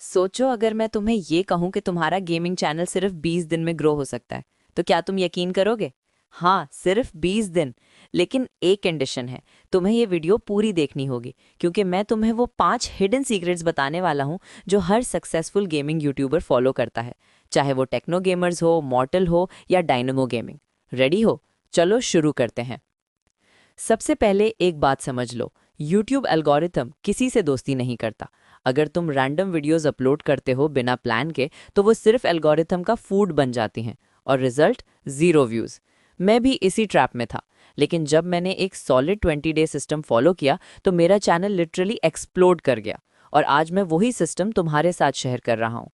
सोचो अगर मैं तुम्हें ये कहूं कि तुम्हारा गेमिंग चैनल सिर्फ 20 दिन में ग्रो हो सकता है, तो क्या तुम यकीन करोगे? हाँ, सिर्फ 20 दिन। लेकिन एक कंडीशन है, तुम्हें ये वीडियो पूरी देखनी होगी, क्योंकि मैं तुम्हें वो 5 हिडन सीक्रेट्स बताने वाला हूँ जो हर सक्सेसफुल गेमिंग यूट्यूबर फॉलो करता है, चाहे वो टेक्नो गेमर्स हो, मॉर्टल हो या डायनमो गेमिंग। रेडी हो? चलो शुरू करते हैं। सबसे पहले एक बात समझ लो, यूट्यूब एल्गोरिथम किसी से दोस्ती नहीं करता। अगर तुम रैंडम वीडियोस अपलोड करते हो बिना प्लान के, तो वो सिर्फ एल्गोरिथम का फूड बन जाती हैं और रिजल्ट ज़ीरो व्यूज़। मैं भी इसी ट्रैप में था, लेकिन जब मैंने एक सॉलिड 20 डे सिस्टम फॉलो किया तो मेरा चैनल लिटरली एक्सप्लोड कर गया। और आज मैं वही सिस्टम तुम्हारे साथ शेयर कर रहा हूँ।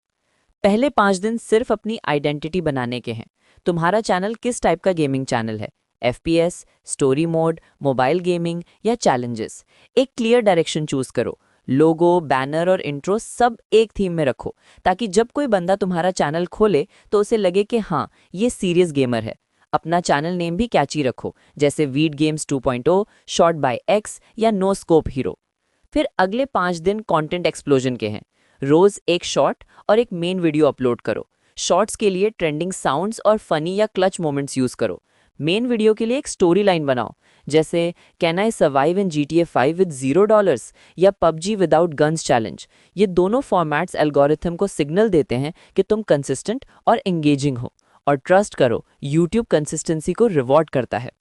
पहले 5 दिन सिर्फ अपनी आइडेंटिटी बनाने के हैं। तुम्हारा चैनल किस टाइप का गेमिंग चैनल है? FPS, story mode, mobile gaming या चैलेंजेस? एक क्लियर डायरेक्शन चूज करो। लोगो, बैनर और इंट्रो सब एक थीम में रखो, ताकि जब कोई बंदा तुम्हारा चैनल खोले तो उसे लगे कि हाँ, ये सीरियस गेमर है। अपना चैनल नेम भी कैची रखो, जैसे weed games 2.0, shot bye x या नो स्कोप हीरो। फिर अगले 5 दिन कंटेंट एक्सप्लोजन के हैं। रोज एक शॉर्ट और एक मेन वीडियो अपलोड करो। शॉर्ट्स के लिए ट्रेंडिंग साउंड्स और फनी या क्लच मोमेंट्स यूज करो। मेन वीडियो के लिए एक स्टोरी लाइन बनाओ, जैसे can I survive in GTA 5 with $0 या पबजी विदाउट गन्स चैलेंज। ये दोनों फॉर्मेट्स एल्गोरिथम को सिग्नल देते हैं कि तुम कंसिस्टेंट और एंगेजिंग हो। और ट्रस्ट करो, यूट्यूब कंसिस्टेंसी को रिवॉर्ड करता है।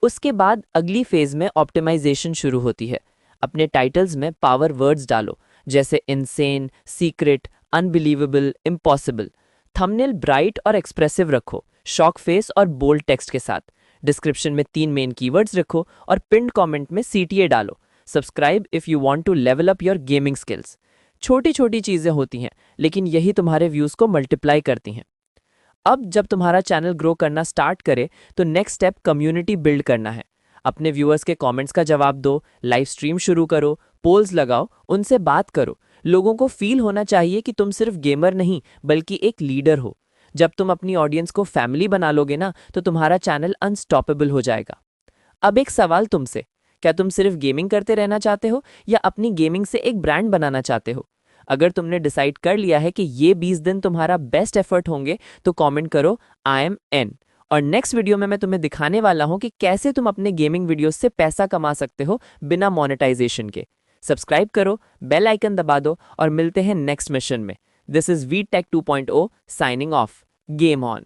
उसके बाद अगली फेज में ऑप्टिमाइजेशन शुरू होती है। अपने टाइटल्स में पावर वर्ड्स डालो, जैसे insane, secret, unbelievable, impossible. Thumbnail bright और एक्सप्रेसिव रखो, शॉक फेस और बोल्ड टेक्स्ट के साथ। डिस्क्रिप्शन में 3 मेन कीवर्ड्स रखो और पिन्ड कमेंट में CTA डालो। Subscribe if you want to level up your gaming skills. छोटी छोटी चीजें होती हैं, लेकिन यही तुम्हारे व्यूज को मल्टीप्लाई करती हैं। अब जब तुम्हारा चैनल ग्रो करना स्टार्ट करे, तो नेक्स्ट स्टेप कम्युनिटी बिल्ड करना है। अपने व्यूअर्स के कमेंट्स का जवाब दो, लाइव स्ट्रीम शुरू करो, पोल्स लगाओ, उनसे बात करो। लोगों को फील होना चाहिए कि तुम सिर्फ गेमर नहीं, बल्कि एक लीडर हो। जब तुम अपनी ऑडियंस को फैमिली बना लोगे ना, तो तुम्हारा चैनल अनस्टॉपेबल हो जाएगा। अब एक सवाल तुमसे, क्या तुम सिर्फ गेमिंग करते रहना चाहते हो या अपनी गेमिंग से एक ब्रांड बनाना चाहते हो? अगर तुमने डिसाइड कर लिया है कि ये 20 दिन तुम्हारा बेस्ट एफर्ट होंगे, तो कमेंट करो आई एम एन। और नेक्स्ट वीडियो में मैं तुम्हें दिखाने वाला हूं कि कैसे तुम अपने गेमिंग वीडियोस से पैसा कमा सकते हो बिना मोनेटाइजेशन के। सब्सक्राइब करो, बेल आइकन दबा दो और मिलते हैं नेक्स्ट मिशन में। This is V tech 2.0 signing off. Game on.